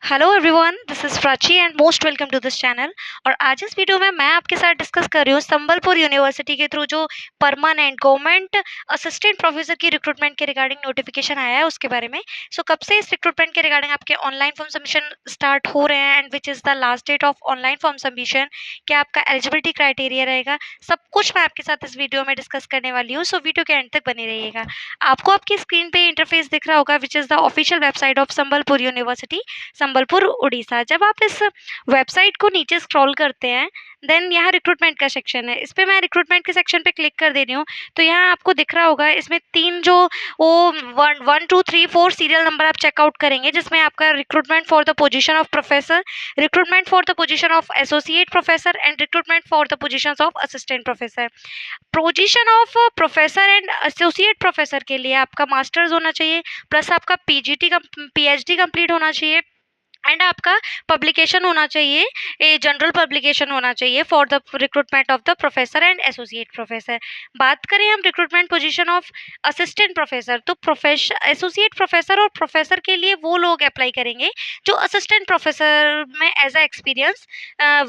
Hello everyone, this is Prachi and most welcome to this channel. और आज इस video में मैं आपके साथ डिस्कस कर रही हूँ संबलपुर यूनिवर्सिटी के थ्रू जो परमानेंट गवर्नमेंट असिस्टेंट प्रोफेसर की रिक्रूटमेंट के रिगार्डिंग नोटिफिकेशन आया है उसके बारे में। सो कब से इस रिक्रूटमेंट के रिगार्डिंग आपके ऑनलाइन फॉर्म सबमिशन स्टार्ट हो रहे हैं and which is the last date of online form submission, क्या आपका एलिजिबिलिटी क्राइटेरिया रहेगा, सब कुछ मैं आपके साथ इस वीडियो में डिस्कस करने वाली हूँ। सो वीडियो के एंड तक बने रहिएगा। आपको आपकी स्क्रीन पे इंटरफेस दिख रहा होगा विच is the official website of Sambalpur university, Sambalpur Orissa. जब आप इस वेबसाइट को नीचे स्क्रॉल करते हैं देन यहाँ रिक्रूटमेंट का सेक्शन है, इस पे मैं रिक्रूटमेंट के सेक्शन पे क्लिक कर दे रही हूँ। तो यहाँ आपको दिख रहा होगा इसमें तीन जो वो 1 2 3 4 सीरियल नंबर आप चेकआउट करेंगे जिसमें आपका recruitment for the position of professor, recruitment for the position of associate professor and recruitment for the position of assistant professor. Position of professor and associate professor के लिए आपका मास्टर्स होना चाहिए, plus आपका पीएचडी कंप्लीट होना चाहिए and आपका publication होना चाहिए, ए जनरल पब्लिकेशन होना चाहिए for the recruitment of the professor and associate professor. बात करें हम recruitment position of assistant professor, तो एसोसिएट प्रोफेसर और प्रोफेसर के लिए वो लोग अप्लाई करेंगे जो असिस्टेंट प्रोफेसर में एज अ एक्सपीरियंस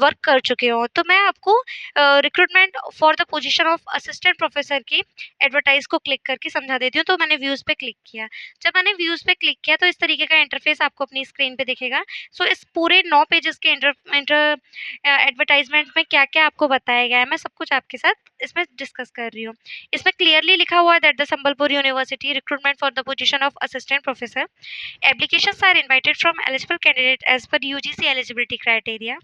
वर्क कर चुके हो। तो मैं आपको recruitment for the position of assistant professor की एडवर्टाइज को क्लिक करके समझा देती हूँ। तो मैंने व्यूज़ पे क्लिक किया, जब मैंने व्यूज़ पे क्लिक किया तो इस तरीके का इंटरफेस आपको अपनी स्क्रीन पे दिखेगा। सो इस पूरे 9 पेजेस के एडवर्टाइजमेंट में क्या-क्या आपको बताया गया है, मैं सब कुछ आपके साथ इसमें डिस्कस कर रही हूँ। इसमें क्लियरली लिखा हुआ है that the Sambalpur university recruitment for the position of assistant professor, applications are invited from eligible candidate as per UGC eligibility criteria.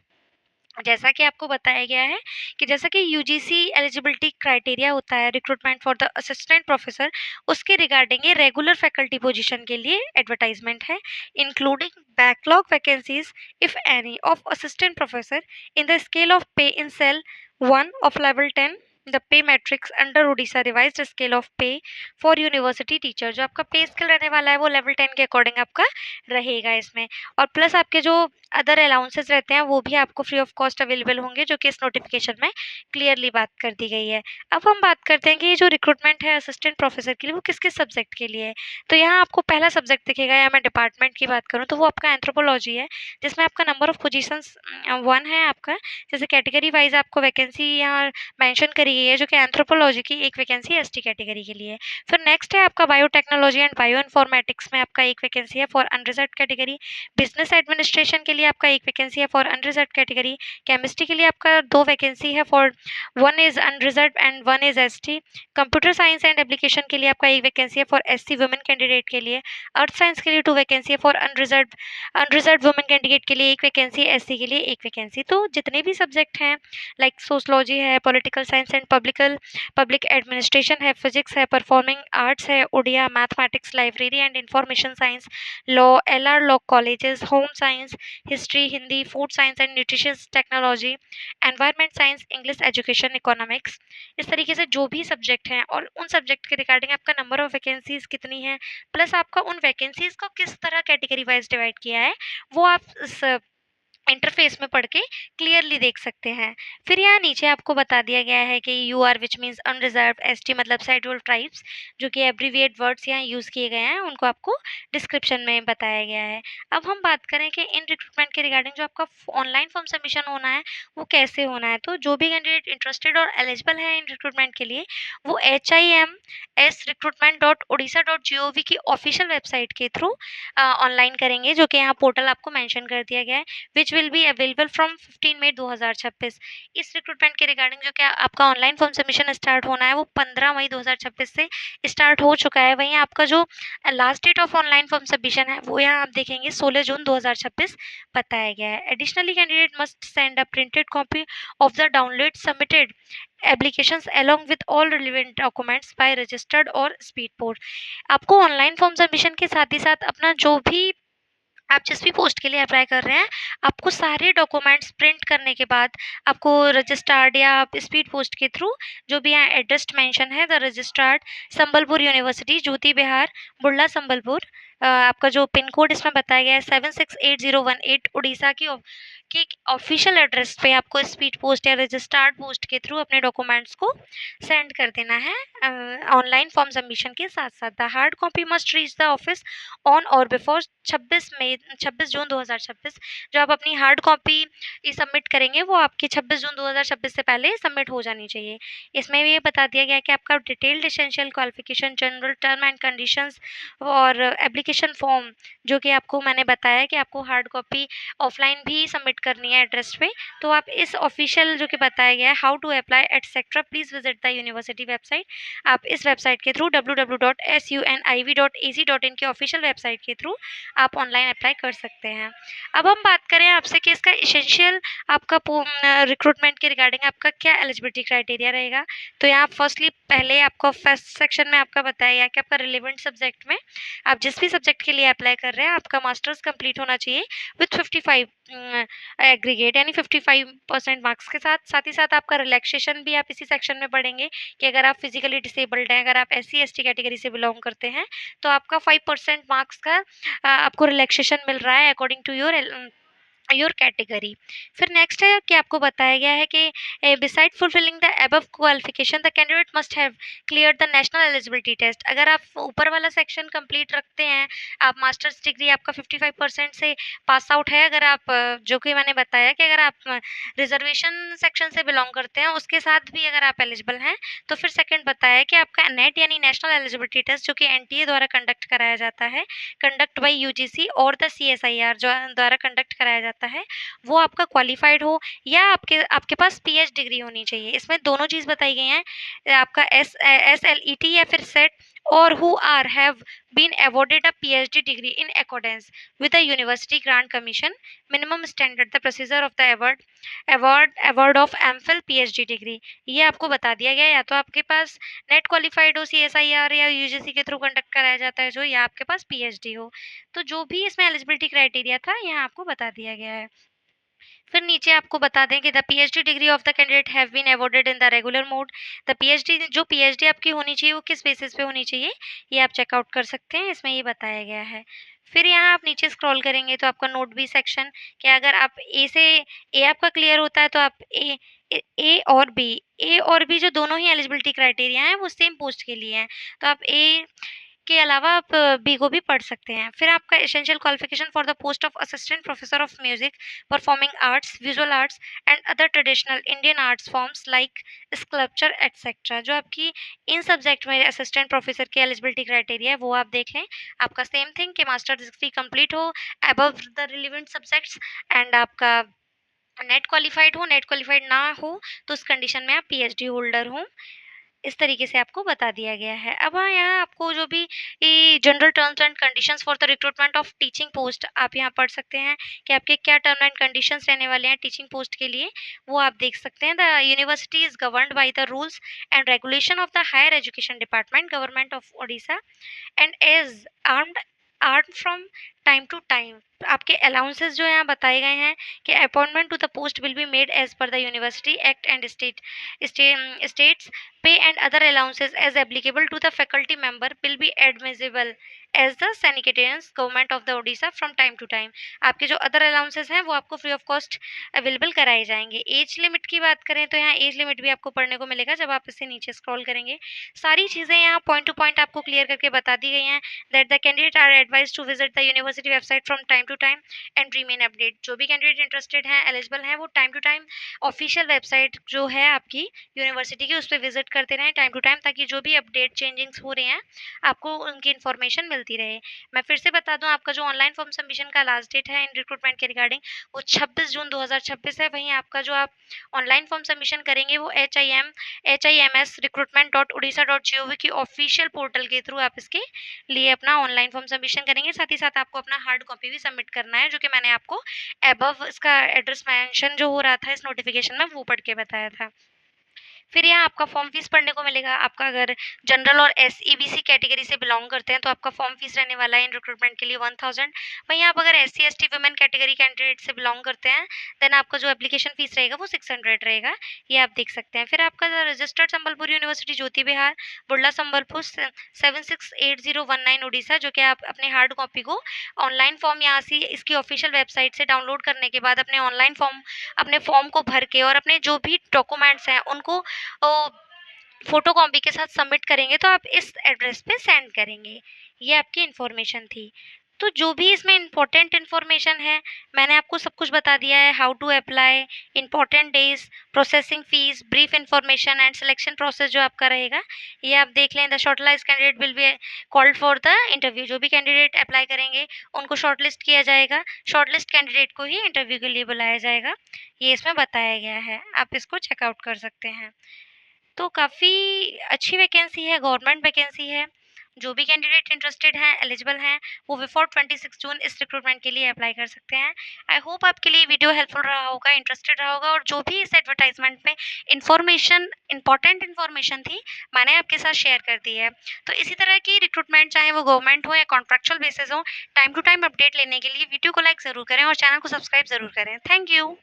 जैसा कि आपको बताया गया है कि जैसा कि यूजीसी एलिजिबिलिटी क्राइटेरिया होता है recruitment for the assistant professor, उसके रिगार्डिंग ये रेगुलर फैकल्टी पोजीशन के लिए एडवर्टाइजमेंट है, including backlog vacancies if any of assistant professor in the scale of pay in cell 1 of level 10, the pay matrix under Orissa revised scale of pay for university teacher. जो आपका पे scale रहने वाला है वो लेवल 10 के according आपका रहेगा इसमें। और प्लस आपके जो अदर अलाउंसेस रहते हैं वो भी आपको फ्री ऑफ कॉस्ट अवेलेबल होंगे, जो कि इस नोटिफिकेशन में क्लियरली बात कर दी गई है। अब हम बात करते हैं कि ये जो रिक्रूटमेंट है असिस्टेंट प्रोफेसर के लिए वो किस किस सब्जेक्ट के लिए है। तो यहाँ आपको पहला सब्जेक्ट दिखेगा, या मैं डिपार्टमेंट की बात करूँ तो वो आपका एंथ्रोपोलॉजी है, जिसमें आपका नंबर ऑफ पोजीशंस 1 है आपका। जैसे कैटेगरी वाइज आपको वैकेंसी यहाँ मेंशन करी गई है, जो कि एंथ्रोपोलॉजी की एक वैकेंसी एसटी कैटेगरी के लिए है। फिर नेक्स्ट है आपका बायोटेक्नोलॉजी एंड बायो इन्फॉर्मेटिक्स में आपका एक वैकेंसी है for unreserved category. Business administration के लिए आपका एक वैकेंसी है फॉर अनरिजर्व्ड कैटेगरी। केमिस्ट्री के लिए आपका 2 वैकेंसी है for 1 is unreserved and 1 is ST. Computer science and application के लिए आपका एक वैकेंसी है फॉर एससी वुमेन कैंडिडेट के लिए। अर्थ साइंस के लिए 2 वैकेंसी है फॉर अनरिजर्व्ड वुमेन कैंडिडेट के लिए एक वैकेंसी, एससी के लिए एक वैकेंसी। तो जितने भी सब्जेक्ट हैं लाइक सोशलॉजी है, political science and public administration है, फिजिक्स है, परफॉर्मिंग आर्ट्स है, Odia, mathematics, library and information science, law, LR law colleges, home science, history, Hindi, food science and nutritions technology, environment science, English education, economics, इस तरीके से जो भी subject हैं और उन सब्जेक्ट के रिगार्डिंग आपका नंबर ऑफ वैकेंसीज कितनी है, प्लस आपका उन वैकेंसीज को किस तरह कैटेगरी वाइज डिवाइड किया है, वो आप इस इंटरफेस में पढ़ के क्लियरली देख सकते हैं। फिर यहाँ नीचे आपको बता दिया गया है कि U R which means unreserved, ST मतलब शेड्यूल्ड ट्राइब्स, जो कि एब्रीविएट वर्ड्स यहाँ यूज़ किए गए हैं उनको आपको डिस्क्रिप्शन में बताया गया है। अब हम बात करें कि इन रिक्रूटमेंट के रिगार्डिंग जो आपका ऑनलाइन फॉर्म सबमिशन होना है वो कैसे होना है। तो जो भी कैंडिडेट इंटरेस्टेड और एलिजिबल है इन रिक्रूटमेंट के लिए वो HIMS recruitment.odisha.gov की ऑफिशियल वेबसाइट के थ्रू ऑनलाइन करेंगे, जो कि यहाँ पोर्टल आपको मैंशन कर दिया गया है, which will be available from 15 मई 2026। इस रिक्रूटमेंट के रिगार्डिंग जो क्या आपका ऑनलाइन फॉर्म सबमिशन स्टार्ट होना है वो 15 मई 2026 से स्टार्ट हो चुका है। वहीं आपका जो last date of online form submission है वो यहाँ आप देखेंगे 16 जून 2026 बताया गया है। Additionally candidate must send a printed copy of the download submitted applications along with all relevant documents by registered और स्पीड पोस्ट। आपको ऑनलाइन फॉर्म सबमिशन के साथ ही साथ अपना जो भी आप जिस भी पोस्ट के लिए अप्लाई कर रहे हैं आपको सारे डॉक्यूमेंट्स प्रिंट करने के बाद आपको रजिस्ट्रार्ड या आप स्पीड पोस्ट के थ्रू जो भी यहाँ एड्रेस मेंशन है द रजिस्ट्रार्ड संबलपुर यूनिवर्सिटी ज्योति विहार बुर्ला संबलपुर आपका जो पिन कोड इसमें बताया गया है 768018 उड़ीसा की ऑफिशियल एड्रेस पे आपको स्पीड पोस्ट या रजिस्टर्ड पोस्ट के थ्रू अपने डॉक्यूमेंट्स को सेंड कर देना है ऑनलाइन फॉर्म सबमिशन के साथ साथ। The hard copy must reach the office on और बिफोर 26 जून 2026। जो आप अपनी हार्ड कॉपी सबमिट करेंगे वो आपकी 26 जून 2026 से पहले सबमिट हो जानी चाहिए। इसमें ये बता दिया गया कि आपका detailed essential qualification, general term and conditions और एप्लीकेशन फॉर्म, जो कि आपको मैंने बताया कि आपको हार्ड कॉपी ऑफलाइन भी सबमिट करनी है एड्रेस पे, तो आप इस ऑफिशियल जो कि बताया गया है how to apply etcetera, please visit the university website. आप इस वेबसाइट के थ्रू www.suniv.ac.in की ऑफिशियल वेबसाइट के थ्रू आप ऑनलाइन अप्लाई कर सकते हैं। अब हम बात करें आपसे कि इसका एसेंशियल आपका रिक्रूटमेंट के रिगार्डिंग आपका क्या एलिजिबिलिटी क्राइटेरिया रहेगा। तो यहाँ फर्स्टली पहले आपको फर्स्ट सेक्शन में आपका बताया गया कि आपका रिलेवेंट सब्जेक्ट में आप जिस भी सब्जेक्ट के लिए अप्लाई कर रहे हैं आपका मास्टर्स कंप्लीट होना चाहिए विथ 55 एग्रीगेट, यानी 55% मार्क्स के साथ। साथ ही साथ आपका रिलैक्सेशन भी आप इसी सेक्शन में पढ़ेंगे कि अगर आप फिजिकली डिसेबल्ड हैं, अगर आप SC/ST कैटेगरी से बिलोंग करते हैं तो आपका 5% मार्क्स का आपको रिलैक्सेशन मिल रहा है अकॉर्डिंग टू योर कैटेगरी। फिर नेक्स्ट है कि आपको बताया गया है कि beside fulfilling the above qualification the candidate must have clear the national eligibility test. अगर आप ऊपर वाला सेक्शन कंप्लीट रखते हैं, आप मास्टर्स डिग्री आपका 55% से पास आउट है, अगर आप जो कि मैंने बताया कि अगर आप रिजर्वेशन सेक्शन से बिलोंग करते हैं उसके साथ भी अगर आप एलिजिबल हैं, तो फिर सेकंड बताया कि आपका नेट यानी नेशनल एलिजिबिलिटी टेस्ट जो कि NTA द्वारा कंडक्ट कराया जाता है, कंडक्ट बाई UGC और द CSIR जो द्वारा कंडक्ट कराया जाता है, वो आपका क्वालिफाइड हो या आपके आपके पास PH डिग्री होनी चाहिए। इसमें दोनों चीज़ बताई गई हैं, आपका SLET या फिर सेट, और who are have been awarded a PhD degree in accordance with the university grant commission minimum standard, the procedure of the award of MPhil PhD degree। ये आपको बता दिया गया, या तो आपके पास नेट क्वालिफाइड हो CSIR या UGC के थ्रू कंडक्ट कराया जाता है जो, या आपके पास PhD हो। तो जो भी इसमें एलिजिबिलिटी क्राइटेरिया था यहाँ आपको बता दिया गया है। फिर नीचे आपको बता दें कि the PhD degree of the candidate have been awarded in the regular mode. The PhD आपकी होनी चाहिए वो किस बेसिस पे होनी चाहिए, ये आप चेकआउट कर सकते हैं, इसमें ये बताया गया है। फिर यहाँ आप नीचे स्क्रॉल करेंगे तो आपका नोट बी सेक्शन, कि अगर आप ए आपका क्लियर होता है तो आप ए और बी जो दोनों ही एलिजिबिलिटी क्राइटेरिया हैं वो सेम पोस्ट के लिए हैं, तो आप ए के अलावा आप बी को भी पढ़ सकते हैं। फिर आपका essential qualification for the post of assistant professor of music, performing arts, visual arts and other traditional Indian arts forms like sculpture etcetera. जो आपकी इन सब्जेक्ट में असिस्टेंट प्रोफेसर की एलिजिबिलिटी क्राइटेरिया है वो आप देख लें। आपका सेम थिंग कि मास्टर डिग्री कंप्लीट हो above the relevant subjects and आपका नेट क्वालिफाइड हो, नेट क्वालिफाइड ना हो तो उस कंडीशन में आप PhD होल्डर हो। इस तरीके से आपको बता दिया गया है। अब हाँ, यहाँ आपको जो भी general terms and conditions for the recruitment of teaching post आप यहाँ पढ़ सकते हैं कि आपके क्या टर्म एंड कंडीशंस रहने वाले हैं टीचिंग पोस्ट के लिए, वो आप देख सकते हैं। The university is governed by the rules and regulation of the higher education department, government of Odisha, and as earn from time to time. आपके अलाउंसेस जो यहाँ बताए गए हैं कि appointment to the post will be made as per the university act and states pay and other allowances as applicable to the faculty member will be admissible as the sanitarians government of the Odisha from time to time. आपके जो other allowances हैं वो आपको free of cost available कराए जाएंगे। Age limit की बात करें तो यहाँ एज लिमिट भी आपको पढ़ने को मिलेगा जब आप इसे नीचे स्क्रॉल करेंगे। सारी चीज़ें यहाँ पॉइंट टू पॉइंट आपको क्लियर करके बता दी गई हैं। That the candidate are advise to visit the university website from time to time and remain update. जो भी कैंडिडेट इंटरेस्टेड हैं, एलिजिबल हैं, वो time to time official website जो है आपकी यूनिवर्सिटी की उस पर विजिट करते रहें टाइम टू टाइम, ताकि जो भी अपडेट चेंजिंग्स हो रहे हैं आपको उनकी इन्फॉर्मेशन मिलती रहे। मैं फिर से बता दूं, आपका जो ऑनलाइन फॉर्म सबमिशन का लास्ट डेट है इन रिक्रूटमेंट के रिगार्डिंग वो 26 जून 2026 है। वहीं आपका जो आप ऑनलाइन फॉर्म सबमिशन करेंगे वो HIMS recruitment.odisha.gov की ऑफिशियल पोर्टल के थ्रू आप इसके लिए अपना ऑनलाइन फॉर्म सबमिशन करेंगे। साथ ही साथ आपको अपना हार्ड कॉपी भी सबमिट करना है, जो कि मैंने आपको अबव इसका एड्रेस मेंशन जो हो रहा था इस नोटिफिकेशन में वो पढ़ के बताया था। फिर यहाँ आपका फॉर्म फीस पढ़ने को मिलेगा। आपका अगर जनरल और एसईबीसी कैटेगरी से बिलोंग करते हैं तो आपका फॉर्म फीस रहने वाला है इन रिक्रूटमेंट के लिए 1000। वहीं आप अगर SC ST women category candidate से बिलोंग करते हैं देन आपका जो एप्लीकेशन फीस रहेगा वो 600 रहेगा। ये आप देख सकते हैं। फिर आपका रजिस्टर्ड संबलपुर यूनिवर्सिटी ज्योति विहार, बुर्ला संबलपुर 768019 उड़ीसा, जो कि आप अपने हार्ड कॉपी को ऑनलाइन फॉर्म यहाँ से इसकी ऑफिशियल वेबसाइट से डाउनलोड करने के बाद अपने ऑनलाइन फॉर्म अपने फॉर्म को भर के और अपने जो भी डॉक्यूमेंट्स हैं उनको फोटो कॉपी के साथ सबमिट करेंगे तो आप इस एड्रेस पे सेंड करेंगे। ये आपकी इन्फॉर्मेशन थी। तो जो भी इसमें इम्पोर्टेंट इन्फॉर्मेशन है मैंने आपको सब कुछ बता दिया है। How to apply, important days, processing fees, brief information and selection process जो आपका रहेगा ये आप देख लें। The shortlist candidate will be called for the interview. जो भी कैंडिडेट अप्लाई करेंगे उनको शॉर्टलिस्ट किया जाएगा। शॉर्टलिस्ट कैंडिडेट को ही इंटरव्यू के लिए बुलाया जाएगा। ये इसमें बताया गया है, आप इसको चेकआउट कर सकते हैं। तो काफ़ी अच्छी वैकेंसी है, गवर्नमेंट वैकेंसी है। जो भी कैंडिडेट इंटरेस्टेड हैं, एलिजिबल हैं, वो बिफोर 26 जून इस रिक्रूटमेंट के लिए अप्लाई कर सकते हैं। आई होप आपके लिए वीडियो हेल्पफुल रहा होगा, इंटरेस्टेड रहा होगा और जो भी इस एडवर्टाइजमेंट में इन्फॉर्मेशन इंपॉर्टेंट इन्फॉर्मेशन थी मैंने आपके साथ शेयर कर दी है। तो इसी तरह की रिक्रूटमेंट चाहे वो गवर्नमेंट हो या कॉन्ट्रैक्चुअल बेसिस हो, टाइम टू टाइम अपडेट लेने के लिए वीडियो को लाइक ज़रूर करें और चैनल को सब्सक्राइब ज़रूर करें। Thank you.